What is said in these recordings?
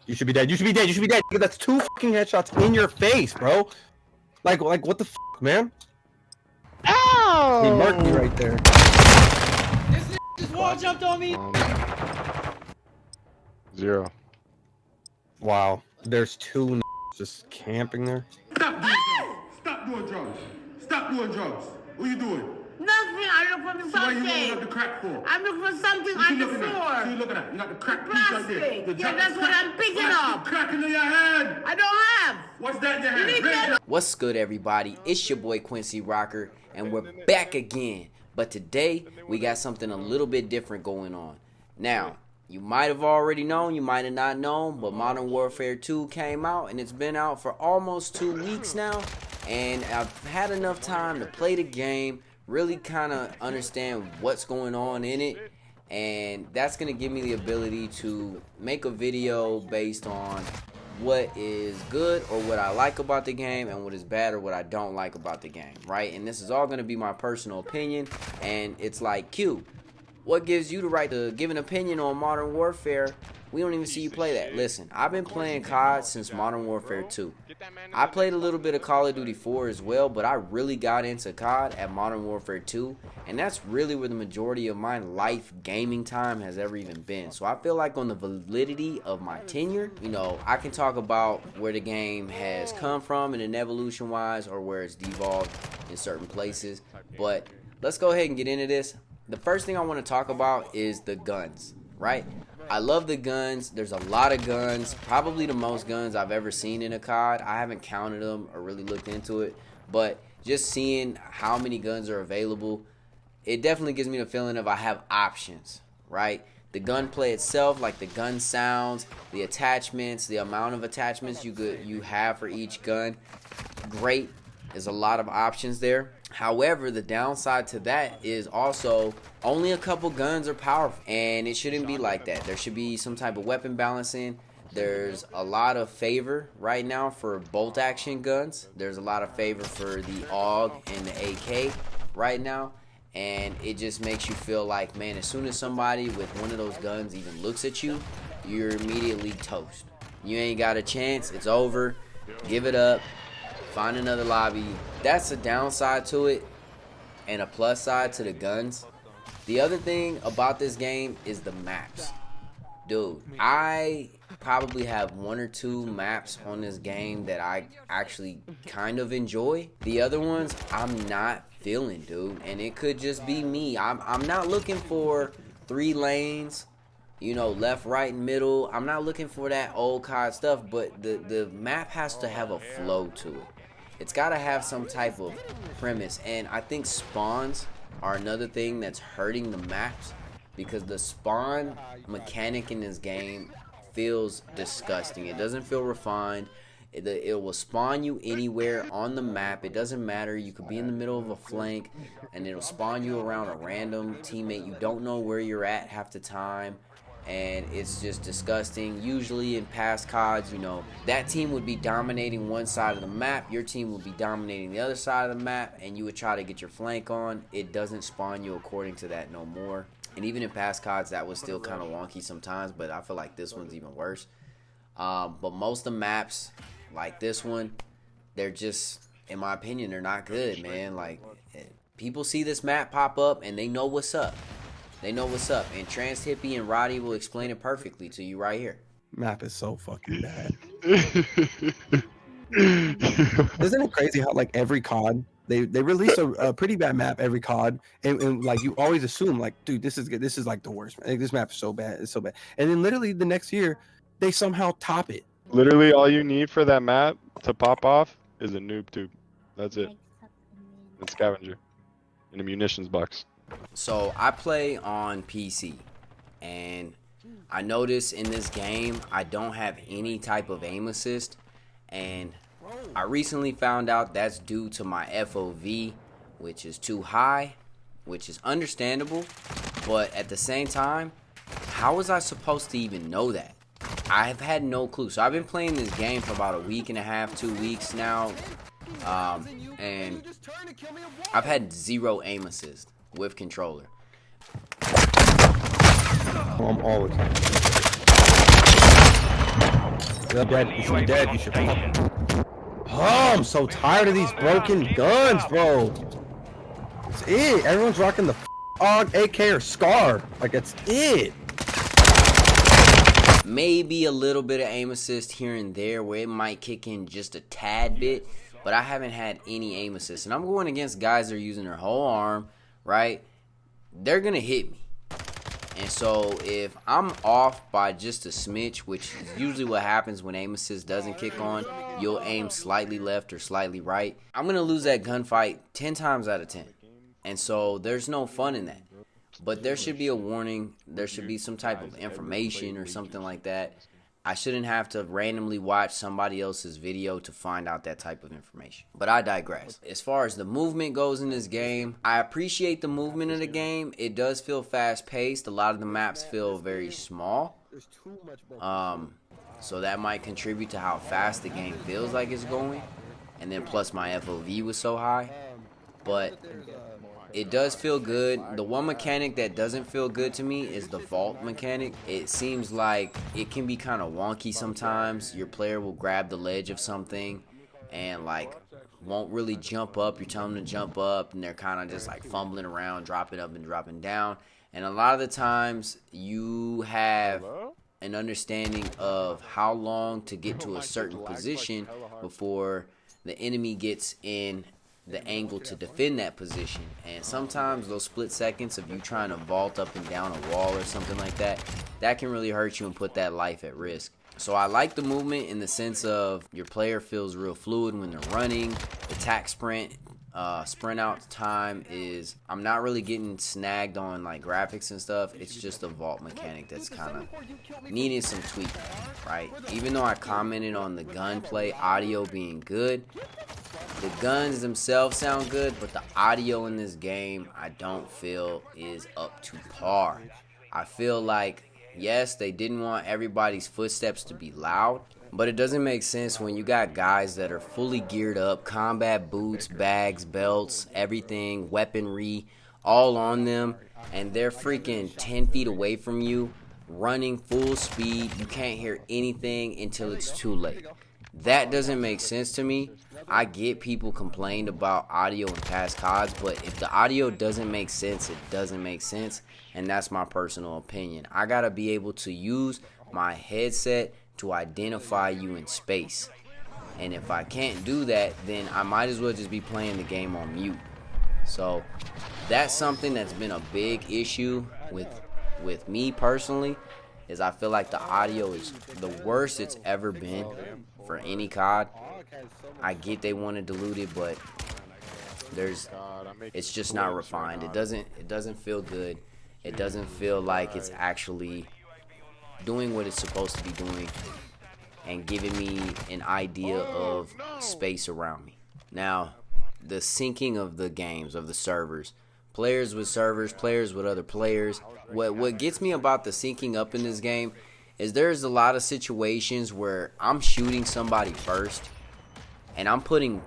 You should be dead. You should be dead. You should be dead. That's 2 fucking headshots in your face, bro. Like what the fuck, man? Ow! He marked me right there. This just wall jumped on me. 0. Wow. There's 2 just camping there. Stop doing drugs. Stop doing drugs. Stop doing drugs. What are you doing? Nothing. I look for So why you something. rolling up the crack for? I'm looking for something What on you the looking at? What floor. you looking at? You got the crack piece right there. Plastic. The Yeah, drop- that's what I'm picking What's up. the cracking in your hand? I don't have. What's that in your hand? need Raise that? your- What's good, everybody? It's your boy Quincy Rocker, and we're back again. But today, we got something a little bit different going on. Now, you might have already known, you might have not known, but Modern Warfare 2 came out, and it's been out for almost 2 weeks now. And I've had enough time to play the game, really kind of understand what's going on in it. And that's going to give me the ability to make a video based on what is good or what I like about the game and what is bad or what I don't like about the game, right? And this is all going to be my personal opinion. And it's like, Q, what gives you the right to give an opinion on Modern Warfare? We don't even see you play that. Listen, I've been playing COD since Modern Warfare 2. I played a little bit of Call of Duty 4 as well, but I really got into COD at Modern Warfare 2, and that's really where the majority of my life gaming time has ever even been. So I feel like on the validity of my tenure, you know, I can talk about where the game has come from in an evolution-wise or where it's devolved in certain places. But let's go ahead and get into this. The first thing I want to talk about is the guns, right? I love the guns. There's a lot of guns, probably the most guns I've ever seen in a COD. I haven't counted them or really looked into it, but just seeing how many guns are available, it definitely gives me the feeling of I have options, right? The gunplay itself, like the gun sounds, the attachments, the amount of attachments you have for each gun, great. There's a lot of options there. However, the downside to that is also only a couple guns are powerful, and it shouldn't be like that. There should be some type of weapon balancing. There's a lot of favor right now for bolt action guns. There's a lot of favor for the AUG and the AK right now, and it just makes you feel like, man, as soon as somebody with one of those guns even looks at you, you're immediately toast. You ain't got a chance. It's over. Give it up. Find another lobby. That's a downside to it and a plus side to the guns. The other thing about this game is the maps. Dude, I probably have 1 or 2 maps on this game that I actually kind of enjoy. The other ones I'm not feeling, dude, and it could just be me. I'm not looking for 3 lanes, you know, left, right, and middle. I'm not looking for that old COD stuff, but the map has to have a flow to it. It's got to have some type of premise, and I think spawns are another thing that's hurting the maps because the spawn mechanic in this game feels disgusting. It doesn't feel refined. It will spawn you anywhere on the map. It doesn't matter. You could be in the middle of a flank, and it'll spawn you around a random teammate. You don't know where you're at half the time. And it's just disgusting. Usually in past CODs, you know, that team would be dominating one side of the map, your team would be dominating the other side of the map, and you would try to get your flank on. It doesn't spawn you according to that no more. And even in past CODs, that was still kind of wonky sometimes, but I feel like this one's even worse. But most of the maps, like this one, they're just, in my opinion, they're not good, man. Like, people see this map pop up, and they know what's up. They know what's up, and Trans Hippie and Roddy will explain it perfectly to you right here. Map is so fucking bad. Isn't it crazy how like every COD they release a pretty bad map every COD, and like you always assume like, dude, this is good. This is like the worst. Like, this map is so bad. It's so bad. And then literally the next year they somehow top it. Literally all you need for that map to pop off is a noob tube. That's it. And scavenger. And a munitions box. So I play on PC, and I notice in this game I don't have any type of aim assist, and I recently found out that's due to my FOV, which is too high, which is understandable, but at the same time, how was I supposed to even know that? I have had no clue. So I've been playing this game for about a week and a half, 2 weeks now, and I've had 0 aim assist with controller. All the time. dead. You should be dead. You should. Oh, I'm so tired of these broken guns, bro. That's it. Everyone's rocking the AUG, AK, or SCAR. Like, that's it. Maybe a little bit of aim assist here and there where it might kick in just a tad bit, but I haven't had any aim assist. And I'm going against guys that are using their whole arm, right? They're going to hit me. And so if I'm off by just a smidge, which is usually what happens when aim assist doesn't kick on, you'll aim slightly left or slightly right. I'm going to lose that gunfight 10 times out of 10. And so there's no fun in that. But there should be a warning. There should be some type of information or something like that. I shouldn't have to randomly watch somebody else's video to find out that type of information. But I digress. As far as the movement goes in this game, I appreciate the movement of the game. It does feel fast-paced. A lot of the maps feel very small. So that might contribute to how fast the game feels like it's going. And then plus my FOV was so high. But it does feel good. The one mechanic that doesn't feel good to me is the vault mechanic. It seems like it can be kind of wonky sometimes. Your player will grab the ledge of something and like won't really jump up. You tell them to jump up and they're kind of just like fumbling around, dropping up and dropping down. And a lot of the times you have an understanding of how long to get to a certain position before the enemy gets in the angle to defend that position. And sometimes those split seconds of you trying to vault up and down a wall or something like that, that can really hurt you and put that life at risk. So I like the movement in the sense of your player feels real fluid when they're running. Attack sprint out time is, I'm not really getting snagged on like graphics and stuff. It's just the vault mechanic that's kind of needing some tweaking, right? Even though I commented on the gunplay audio being good, the guns themselves sound good, but the audio in this game I don't feel is up to par. I feel like, yes, they didn't want everybody's footsteps to be loud, but it doesn't make sense when you got guys that are fully geared up, combat boots, bags, belts, everything, weaponry, all on them, and they're freaking 10 feet away from you, running full speed. You can't hear anything until it's too late. That doesn't make sense to me. I get people complained about audio in past CODs, but if the audio doesn't make sense, it doesn't make sense, and that's my personal opinion. I gotta be able to use my headset to identify you in space, and if I can't do that, then I might as well just be playing the game on mute. So that's something that's been a big issue with me personally, is I feel like the audio is the worst it's ever been for any COD. I get they want to dilute it, but it's just not refined. It doesn't feel good. It doesn't feel like it's actually doing what it's supposed to be doing and giving me an idea of space around me. Now, the syncing of the games, of the servers, players with servers, players with other players. What gets me about the syncing up in this game is there's a lot of situations where I'm shooting somebody first and I'm putting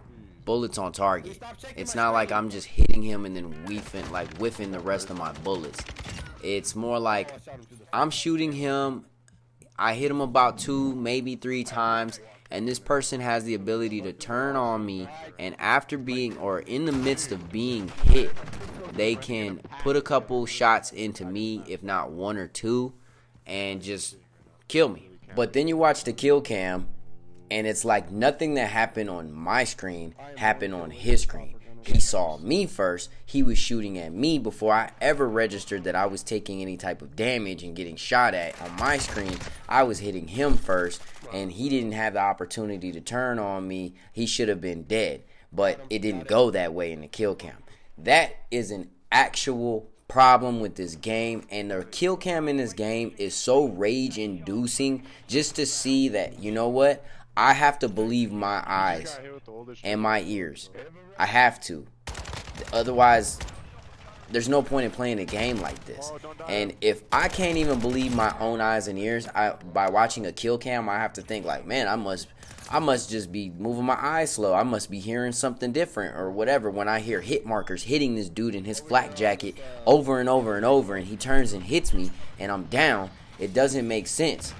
bullets on target. It's not like I'm just hitting him and then whiffing the rest of my bullets. It's more like I'm shooting him, I hit him about 2, maybe 3 times, and this person has the ability to turn on me, and after being, or in the midst of being hit, they can put a couple shots into me, if not 1 or 2, and just kill me. But then you watch the kill cam, and it's like nothing that happened on my screen happened on his screen. He saw me first. He was shooting at me before I ever registered that I was taking any type of damage and getting shot at. On my screen, I was hitting him first, and he didn't have the opportunity to turn on me. He should have been dead, but it didn't go that way in the kill cam. That is an actual problem with this game, and the kill cam in this game is so rage inducing just to see that, you know what, I have to believe my eyes and my ears. I have to, otherwise there's no point in playing a game like this. And if I can't even believe my own eyes and ears, by watching a kill cam, I have to think like, man, I must just be moving my eyes slow. I must be hearing something different or whatever. When I hear hit markers hitting this dude in his flak jacket over and over and over, and he turns and hits me and I'm down, it doesn't make sense.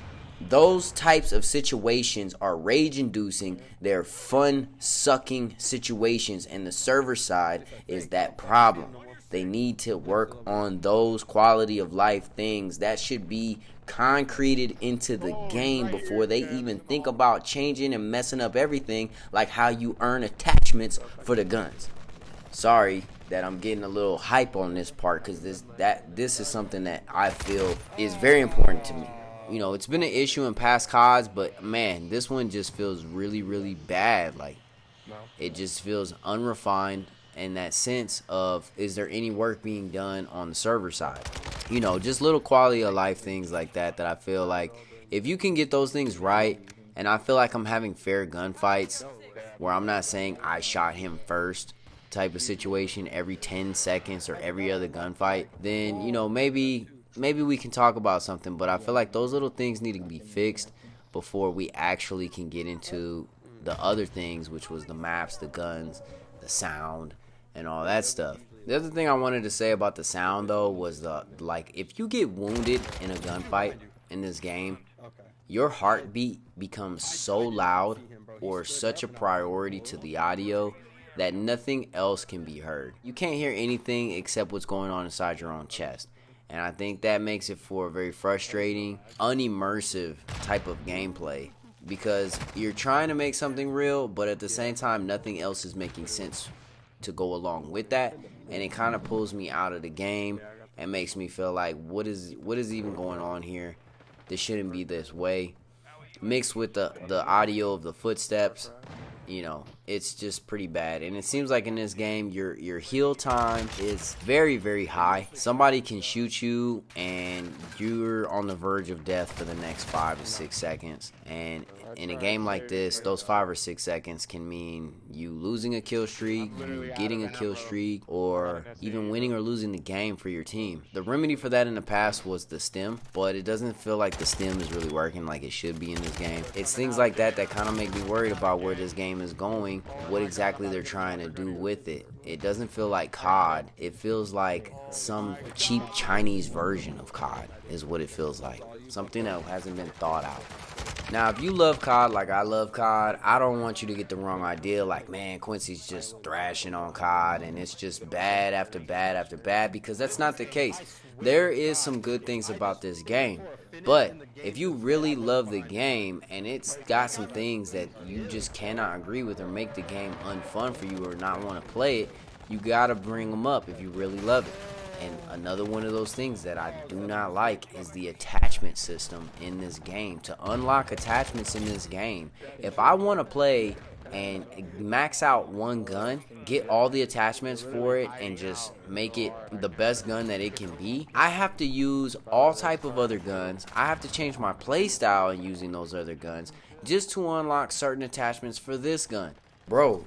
Those types of situations are rage-inducing. They're fun-sucking situations, and the server side is that problem. They need to work on those quality of life things that should be concreted into the game before they even think about changing and messing up everything, like how you earn attachments for the guns. Sorry that I'm getting a little hype on this part, because this is something that I feel is very important to me. You know, it's been an issue in past CODs, but man, this one just feels really, really bad. Like, it just feels unrefined in that sense of, is there any work being done on the server side? You know, just little quality of life things like that I feel like if you can get those things right, and I feel like I'm having fair gunfights where I'm not saying I shot him first type of situation every 10 seconds or every other gunfight, then, you know, maybe we can talk about something. But I feel like those little things need to be fixed before we actually can get into the other things, which was the maps, the guns, the sound, and all that stuff. The other thing I wanted to say about the sound, though, was like, if you get wounded in a gunfight in this game, your heartbeat becomes so loud or such a priority to the audio that nothing else can be heard. You can't hear anything except what's going on inside your own chest. And I think that makes it for a very frustrating, unimmersive type of gameplay, because you're trying to make something real, but at the same time, nothing else is making sense to go along with that. And it kind of pulls me out of the game and makes me feel like, what is even going on here? This shouldn't be this way. Mixed with the audio of the footsteps, you know, it's just pretty bad. And it seems like in this game, your heal time is very, very high. Somebody can shoot you and you're on the verge of death for the next 5 to 6 seconds. And in a game like this, those 5 or 6 seconds can mean you losing a kill streak, you getting a kill streak, or even winning or losing the game for your team. The remedy for that in the past was the stim, but it doesn't feel like the stim is really working like it should be in this game. It's things like that that kind of make me worried about where this game is going, what exactly they're trying to do with it. It doesn't feel like COD. It feels like some cheap Chinese version of COD is what it feels like. Something that hasn't been thought out. Now, if you love COD like I love COD, I don't want you to get the wrong idea like, man, Quincy's just thrashing on COD and it's just bad after bad after bad, because that's not the case. There is some good things about this game, but if you really love the game and it's got some things that you just cannot agree with or make the game unfun for you or not want to play it, you gotta bring them up if you really love it. And another one of those things that I do not like is the attachment system in this game. To unlock attachments in this game, if I want to play and max out one gun, get all the attachments for it, and just make it the best gun that it can be, I have to use all type of other guns. I have to change my play style in using those other guns just to unlock certain attachments for this gun. Bro,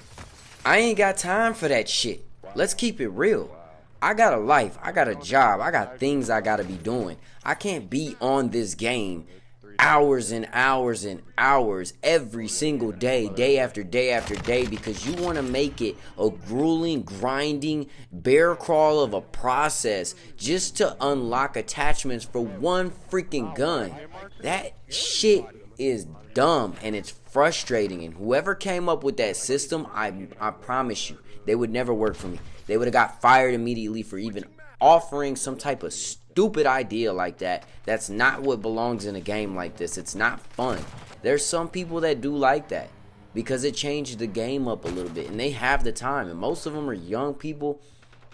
I ain't got time for that shit. Let's keep it real. I got a life, I got a job, I got things I gotta be doing. I can't be on this game hours and hours and hours every single day, day after day after day, because you want to make it a grueling, grinding bear crawl of a process just to unlock attachments for one freaking gun. That shit is dumb and it's frustrating, and whoever came up with that system, I promise you, they would never work for me. They would have got fired immediately for even offering some type of stupid idea like that. That's not what belongs in a game like this. It's not fun. There's some people that do like that because it changed the game up a little bit, and they have the time, and most of them are young people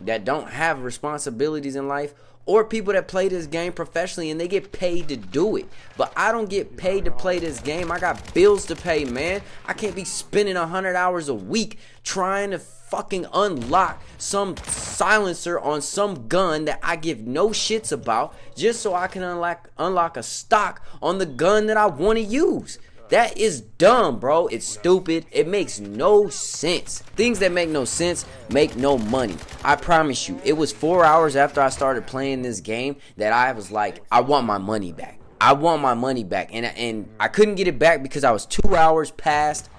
that don't have responsibilities in life, or people that play this game professionally and they get paid to do it. But I don't get paid to play this game. I got bills to pay, man. I can't be spending 100 hours a week trying to fucking unlock some silencer on some gun that I give no shits about just so I can unlock a stock on the gun that I want to use. That is dumb, bro. It's stupid. It makes no sense. Things that make no sense make no money. I promise you, it was 4 hours after I started playing this game that I was like, I want my money back. I want my money back. And I couldn't get it back because I was 2 hours past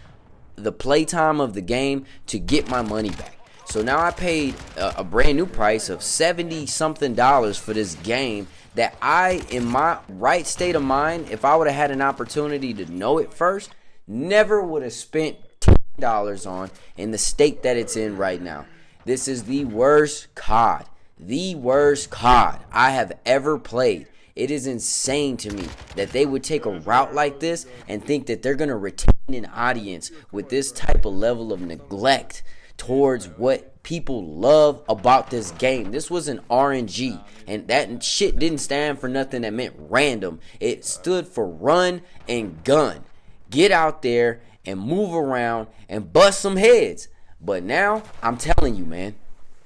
the playtime of the game to get my money back. So now I paid a brand new price of $70 something for this game that I, in my right state of mind, if I would have had an opportunity to know it first, never would have spent $10 on in the state that it's in right now. This is the worst COD. The worst COD I have ever played. It is insane to me that they would take a route like this and think that they're going to retain an audience with this type of level of neglect towards what people love about this game. This was an RNG, and that shit didn't stand for nothing that meant random. It stood for run and gun. Get out there and move around and bust some heads. But now, I'm telling you, man,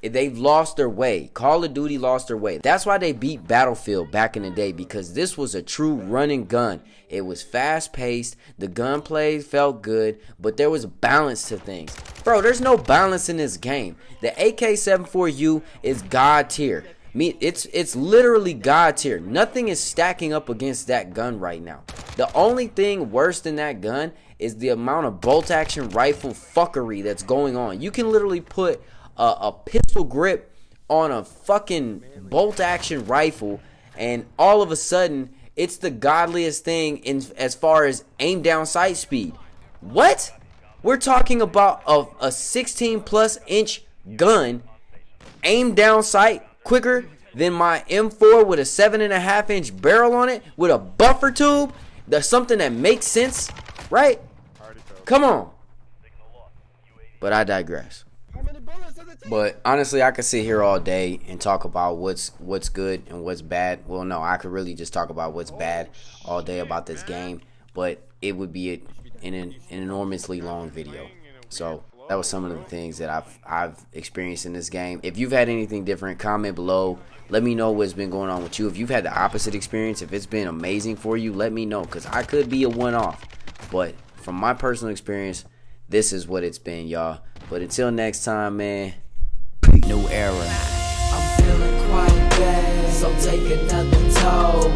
they've lost their way. Call of Duty lost their way. That's why they beat Battlefield back in the day, because this was a true run and gun. It was fast paced. The gunplay felt good, but there was balance to things. Bro, there's no balance in this game. The AK-74U is God tier. It's literally God tier. Nothing is stacking up against that gun right now. The only thing worse than that gun is the amount of bolt action rifle fuckery that's going on. You can literally put a pistol grip on a fucking bolt action rifle, and all of a sudden it's the godliest thing in as far as aim down sight speed. What? We're talking about a 16 plus inch gun aim down sight quicker than my M4 with a 7.5 inch barrel on it with a buffer tube. There's something that makes sense, right? Come on. But I digress. But honestly, I could sit here all day and talk about what's good and what's bad. Well, no, I could really just talk about what's bad all day about this game, but it would be an enormously long video. So that was some of the things that I've experienced in this game. If you've had anything different, comment below. Let me know what's been going on with you. If you've had the opposite experience, if it's been amazing for you, let me know, because I could be a one-off. But from my personal experience, this is what it's been, y'all. But until next time, man, new era. I'm feeling quite bad, so take another toll.